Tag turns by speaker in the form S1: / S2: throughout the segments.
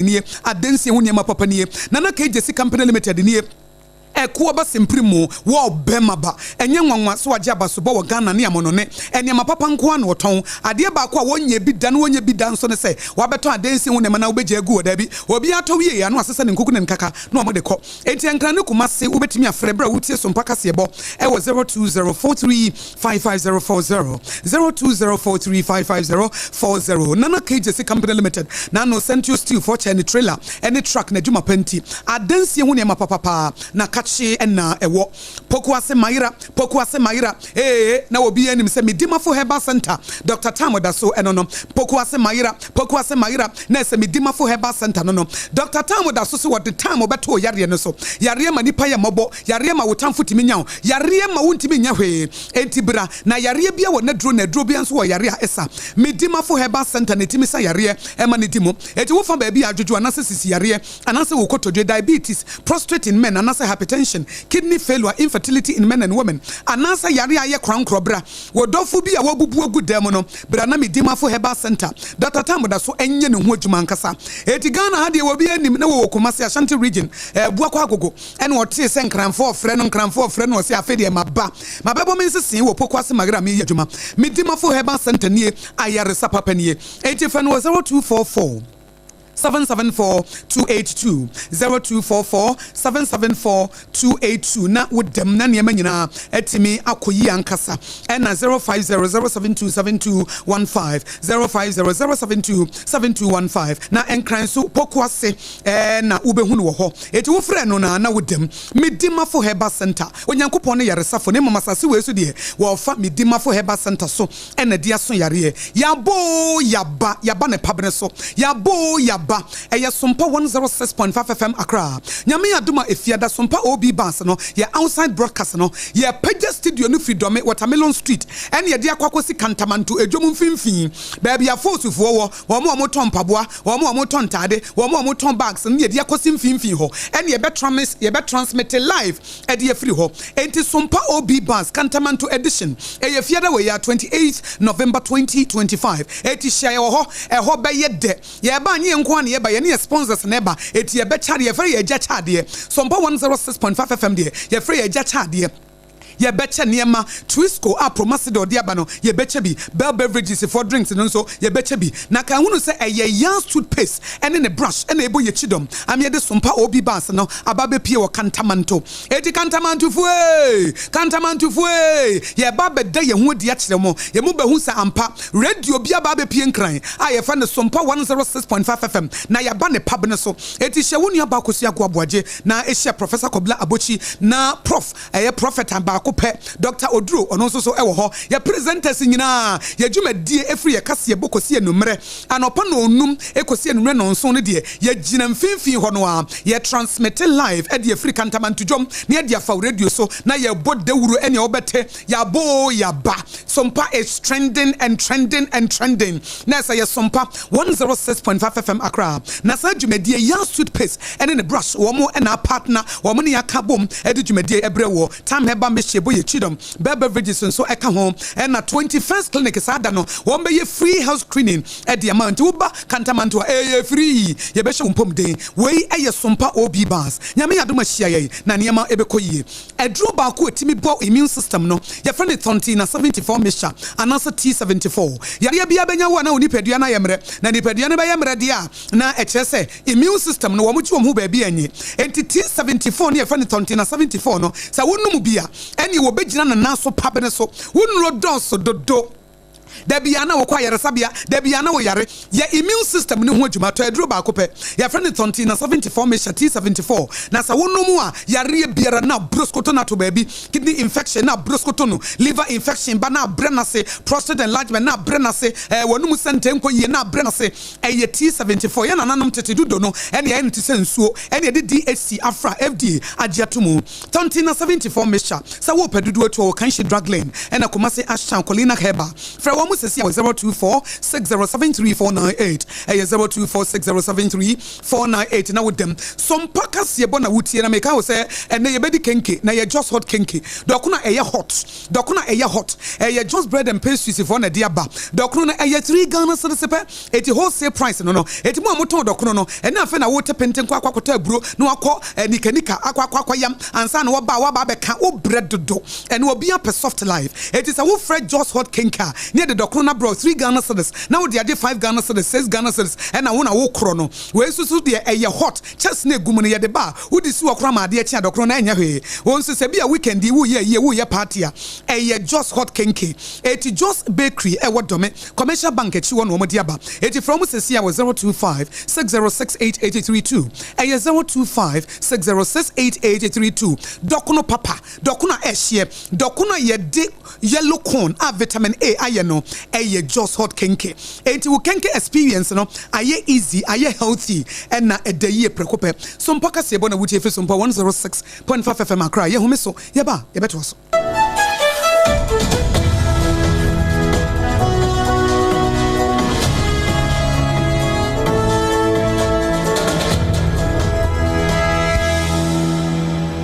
S1: nie adansie ho niema papa nie nana KJC company limited nie Ekuoba simprimo wo bemaba enye nwanwa so agye abasobo wo Ghana ne amonone ene mapapa nko an woton ade ba ko a wonye bi da no wonye bi da nso ne se wabeto adensi ho ne mana obeje agu oda bi obi atowie ya no asese ne nkoku ne nkaka no omode ko enti enkra ne kumase ubetimi afre bra wutie so mpaka se ebo ewo 0204355040 0204355040 nana KJC company limited na no Central Steel for chain trailer any truck na djuma penti adensi ho ne mapapa na kachi ena ewo pokuase mayira na obi anim se medimafo herbal center Dr. Tamoda so enono pokuase mayira na se medimafo herbal center no Dr. Tamoda so what the time obeto yare no so yare ma nipa ya mobo yare ma wotamfo timi nya yare ma wontimi nya hwe entibra na yare bia wo na dro bia so wo yare a esa medimafo herbal center ne timi sa yare e ma ne dimo eti wo fa ba bia adwojo anase sisi yare anase wo kotodwe diabetes prostate in men anase hypertension, kidney failure, infertility in men and women. Anasa yari aye crown crobra. Wodofu bi a wobubu ogu demono. Brana mi dima for herbal center. Dr. Tamoda so enye ne ho adwuma nkasa. Eti Ghana hade wo bi anim na wo Kumasi Ashanti region. Bua kwa gogo. En wo tie se nkranfo frɛ no se afede maba. Mabebo men se wo pokwase magra mi adwuma. Mi dima for herbal center nie ayare sapapa nie. Eti fa no 0244 774-282 0244-774-282 na wodem na niema nyina etimi akoyi ankasa na 0500727215 0500727215 na enkran so pokwase na ubehunu wo ho eti wo frɛ no na wodem medimafo herbal center onyankopɔn ne yaresafo ne mamasase we so de wo fa medimafo herbal center so na dia so yare yabo yaba ne pabne so yabo Eya SOMPA 106.5 FM Accra. Nyame aduma efiada SOMPA OB bus no ye outside broadcast no ye Page studio no Freedom Watermelon Street and ye dia kwakosi kantamanto edwom mfimfin baby ya fosufuo wo mo ton paboa wo mo ton tade wo mo ton bags ne ye dia kwakosi mfimfin ho and ye be transmit live e dia free ho enti SOMPA OB bus kantamanto edition ye fiada we ya 28 November 2025 eti share ho e ho be ye de ye ba nye nko ne ye ba ye ne sponsors neba eti ye be chade ye free ye ja chade SOMPA 106.5 FM de ye free ye ja chade ye beche niema Twisco Promasido diabano ye beche bi Bell Beverages for drinks and so ye beche bi na ka hunu se ye young toothpaste and in a brush and ebo ye chidom am ye de SOMPA OB bas no ababe pie wo kantamanto eti kantamanto fue ye babe de ye hu dia kire mo ye mu be hu sa ampa radio bia babe pie nkran a ye fa ne SOMPA 106.5 FM na ya ba ne pab ne so eti hye wonu AKOSUA ABOAGYE na ehye Professor Kobla Abochi na prof prophet aba Dr. Odro ono so ewo ho ya presenters nyina ya dwumadie efri ya kase bokosi enumre anopa no onum ekosi enumre no nso ne de ya gina mfimfin ho no a ya transmit live e de efri kantamanto dwom na de afa radio so na ya bodawuro ene obete ya bo ya ba SOMPA is trending na say ya SOMPA 106.5 FM Accra na sa dwumadie ya toothpaste ene ne brush wo mo na partner wo mo ne yakabom e de dwumadie ebrewo time heba me boye chidom Bell Beverages so eka home and na 21st clinic sada no won be free house cleaning at the amount uba kantamanto free ye be shompom den we eye SOMPA OB bars nyame adoma hia ye na niema ebekoyie edro ba ko etimi bo immune system no ye friend tonti na 74 mixture anasa T74 yare bia benya wo na onipadua na yemre na nipadua na be yemre dia na ekyese immune system no wo mo chi wo ho ba bia anyi enti T74 ne ye friend tonti na 74 no sa wonum bia eni wo begina na naso pabene so wonro dos dodo Debbie na wo kwa yare sabia Debbie na wo yare ya immune system ne ho adwuma to aduro ba ko pe ya friend tonti na 74 measure T74 na sa wonomu a yare biara na broskoto na to baby kidney infection na broskoto no liver infection ba na brenase prostate enlargement na brenase wonum sente nko ye na brenase eye T74 ya nananum tete dudo no ene ya nti sensuo ene de DHC afra FDA agiatomu tonti na 74 measure sa wo pedudu to kan shi drug lane ena Kumasi Ashton Colina Heba fra wo mo sesi 024607348 024607348 na with them some packers ye bona wutie na meka wo say ene ye bedi kenke na ye just hot kenke dokuna eye hot eye just bread and pastries for na dia ba dokuna na eye 3 Ghana cedis pe eti wholesale price no eti mo amoton dokuna no ene afa na wo tepenten kwa kwakota aburo na akọ nika akwa yam ansa na wo ba beka wo bread do ene obi a soft life it is a wo fresh just hot kenka near the dokuna bro 3 Ghana cedis now they are 5 Ghana cedis 6 Ghana cedis and na wo na wo kro no we susu de eye hot chest na egum no ye de ba wo di si wo kra ma de chia dokuna na enya hwe wo nso se bia weekend wo ye party a eye just hot kenke it just bakery e wo dome commercial bank echi wo no mo dia ba it from sesi a 02560688832 eye 02560688832 dokuno papa dokuno ehye dokuno ye de yellow corn a vitamin A aye no eye just hot kenke enti wo kenke experience no aye easy aye healthy and na edaye prekope so mpaka se bona wutie fe SOMPA 106.5 FM akra ye home so ye ba ye beto so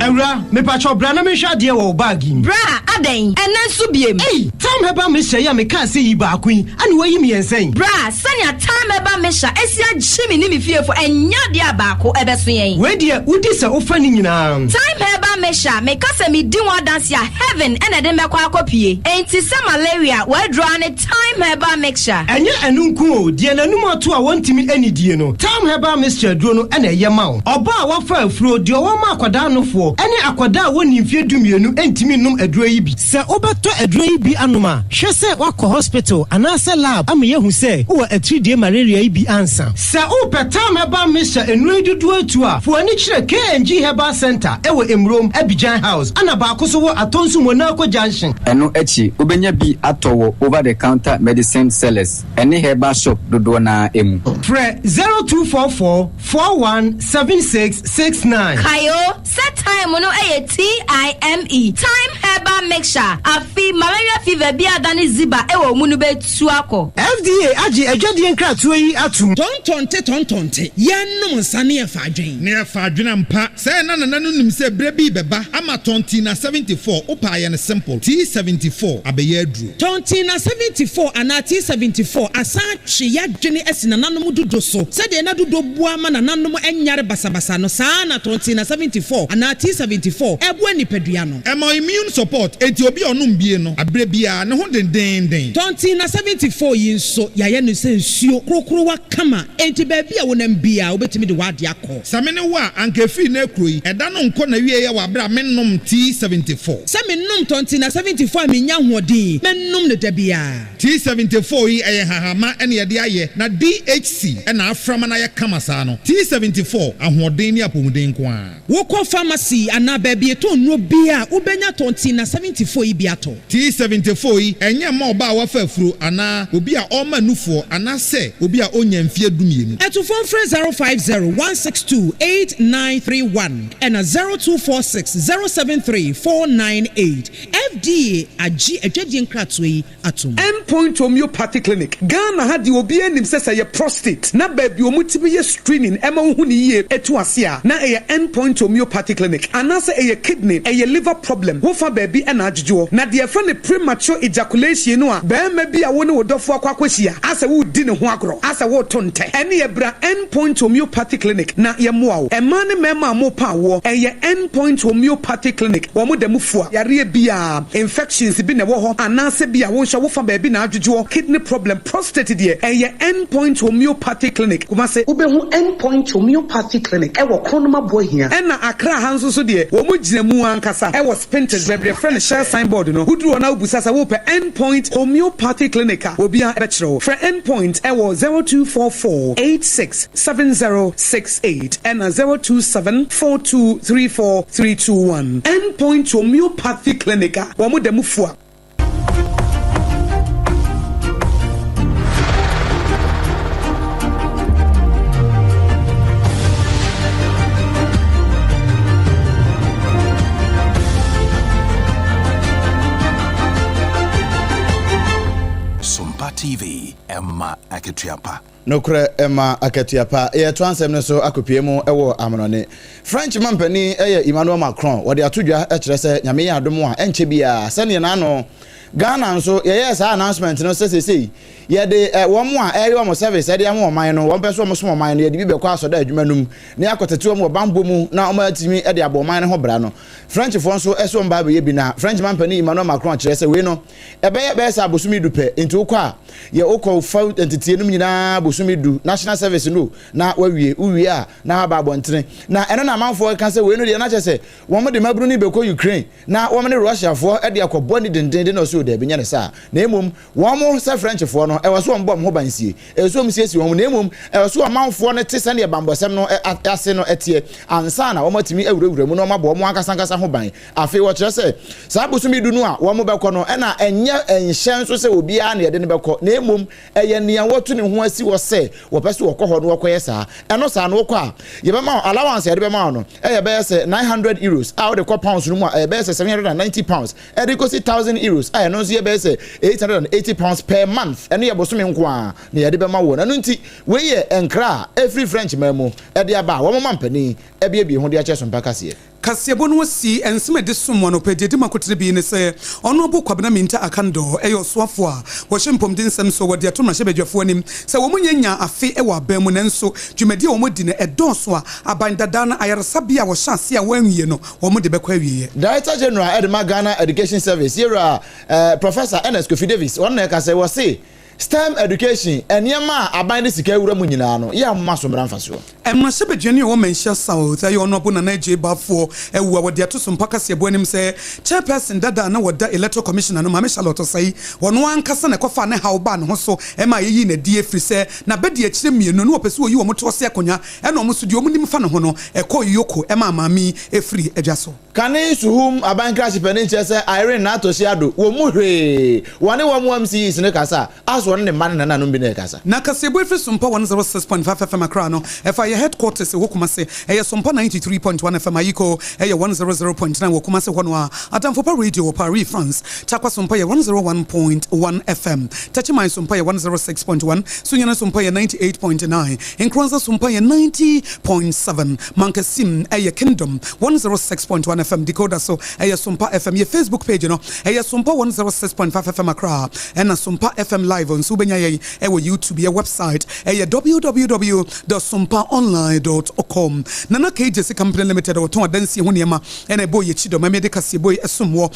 S2: Ewra, me pacho bra na me hwa de wo bag yi.
S3: Bra, aden, enen so biem.
S2: Hey, time heba me hwa ya me ka se yi ba kun, ani wo yi me yensen.
S3: Bra, sanya time heba me hwa, esia jimi ni me fiefo enya de abako ebeso yen.
S2: We de udi se ofa ni nyina.
S3: Time heba me hwa, me ka se me di one dance ya heaven ene de me kwa akopie. Enti se malaria, we draw ne time heba mixture.
S2: Enye enunku o, de nanum ato a wontimi ani die no. Time heba mixture duro no ene ye ma wo. Oba a wo fa afuro de wo ma akwada no fo. Ene akwada woni mfie dumienu entimi num aduro yi bi se obeto aduro yi bi anoma hwe se wakọ hospital anase lab am ye hu se wo atridie malaria yi bi ansa se o petam heba misha enu dudu atu a fo ani kire KNG Herbal Center ewo Emrom Abidjan House ana ba akoso wo atonsu Monaco Junction
S4: eno echi obenya bi atowo over the counter medicine sellers ene herbal shop dodo na emu
S2: Fre 0244 417669
S3: Kayo set time no TIME time herbal mixture afi malaria fever bi adani ziba ewo munu betu akọ
S2: FDA agi adwade nkratoa yi atum
S5: tontonte yenum nsane e fadwen ne e fadwen mpa se na nim se bre bi beba ama tonti na 74 upa ye ne simple T74 abeye adru tonti na 74 ana T74 asa twe yadwene esina nanom dodo so se de na dodo bua ma nanom enyare basabasa no saa na tonti na 74 ana T74 ebo nipadua no emo immune support enti obi onum bie no abre bia ne ho den tonti na 74 yi nso yaye no se nsuo krokro wa kama enti ba bia wonam bia obetimi de wade akọ samene wa anka fi na ekroyi eda no nko na wie ye wa bra mennom T74 samennom tonti na 74 menya hoɔden mennom ne da bia T74 yi eye hahama ene ye de aye na DHC ena aframa na ye kama saa no T74 ahoɔden ni apomuden ko a wokɔ pharmacy ana ba bia to nro bia ubenya tonti na 74 yi bia to T74 yi enye ma oba wa fa afuro ana obi a oma nufo ana se obi a onya mfie dumienu etufon frɛ 050162891 and 024607349 FDA agi adwadi nkratoe yi atom
S1: Endpoint Homeopathy Clinic Ghana had the obi anim sɛ ye prostate na ba bi omutimi ye screening ema hu ni ye etu ase a na ye Endpoint Homeopathy Clinic anase ye kidney ye liver problem wo fa ba bi na adwodwo na de fa ne premature ejaculation no a ba ma bi a wo ne wodofo akwakwahia ase wo di ne ho agro ase wo tonte ene ye bra Endpoint Homeopathy Clinic na ye moa wo ema ne mema mo pa wo ye Endpoint Homeopathy Clinic wo mo dem fua yare bia infections bi ne wo ho anase bia wo hwa wo fa ba bi na adwodwo kidney problem prostate de ye Endpoint Homeopathy Clinic kuma se ubehu Endpoint Homeopathy Clinic e wo kronoma bohia ena akra hanso so de wo mo gina mu ankasa e wo spintex bebre friend share signboard no hudru na ubusasa wo pe Endpoint Homeopathy Clinic obi a ebechiro for Endpoint e wo 0244867068 and 0274234321 Endpoint Homeopathy Clinic wo mo dem fua
S6: Emma Aketiapa.
S7: Nokre Emma Aketiapa, transem no so akopiemu ewo amonone. French mampani Emmanuel Macron, wode atodwa ekire se nyame ya adomo a enche bia sene na no Ghana nso yes announcement no say ye de womo a area mo service e de am oman no won peso mo so oman no ye de bi be kwa so da adwuma num ne akotete wo mo bambo mu na o ma timi e de abo oman no ho bra no French fo nso eso mba be ye bi na French mampani Emmanuel Macron kire se we no e be sa bosumi du pe enti ukwa ye ukọ fa entity num nyina bosumi du national service no na wawie uwie a na ba abontere na eno na manfo ka se we no de na che se wo mo de mabru ni be ko Ukraine na wo mo ne Russia fo e de akọbọ ni dendenden no so de be nyane sa na emom wo mo se French fo no e wo so mbom ho bansie e so msiesi wo mo na emom e wo so manfo no te se ne bambosem no ase no etie ansa na wo matimi awurawura mu no mabo mo akasankasa ho ban afi wo kire se sa bosumi du no a wo mo be ko no e na enye enhyen so se obi a na ye de ne be ko na emom eye nia wotu ne ho asi wo se wo pese wo ko ho no wo koye sa eno sa no ko a ye be ma allowance ye de be ma no e ye be se 900 euros a wo de ko pounds no mu a ye be se 790 pounds e de ko si 1000 euros a no so ye be se 880 pounds per month eno ye bosome nko a na ye de be ma wo na no nti we ye enkra every French memo e de aba wo mo mampani e be ho de a che so mpaka se
S1: Kasiebo no si enseme de somo no pede makotre bi ne se ono bo kwabena minta akando eyo soafo a wo hempom din sem so wode atomra hyebedwafo anim se wo munyanya afi e wa ban mu nenso dwumadi wo modi ne edoso a abandada na ayaresabia wo hyase a wanwie no wo mode bekwa wiye
S7: Director General Edma Ghana Education Service here Professor Ernest Kofi Davis one na ka se wo se STEM education eniema aban sika ewura mu nyina no ya maso mramfaso
S1: emma hyebedwane wo menhia south ayo no bo na naje bafo ewu a wode atoso mpaka se ebo anim se chairperson dada na woda electoral commissioner no mame Charlotte sai wono ankasa na kofa ne hawba ne ho so ema yeyi na die firi se na bedi akire mienu no opese oyi wo moto se akonya ena omo so di omo nim fa ne ho no ekọ yoko ema mami efiri adwaso
S7: kane suhum aban crash peninche se Irene na atosi ado wo mu hwe wone wo mu MC sine kasa aso ne man na nanom bi na kasa
S1: na kasebo efiri SOMPA 106.5 FM akra no efa ye headquarters wo kuma se eye SOMPA 93.1 FM ayiko eye 100.9 wo kuma se hono a Adamfopa radio Paris France takwa SOMPA ye 101.1 FM tachima SOMPA ye 106.1 sunyana SOMPA ye 98.9 Nkronza SOMPA ye 90.7 Mankasim eye Kingdom 106.1 FM decoder so eye SOMPA FM ye Facebook page no eye SOMPA 106.5 FM akra ena SOMPA FM live on subenya ye ewo YouTube ye website eye www.sompaonline.com nana KJC company limited o ton adansi ho niema ena boy ye chido mamede kasebo esomwo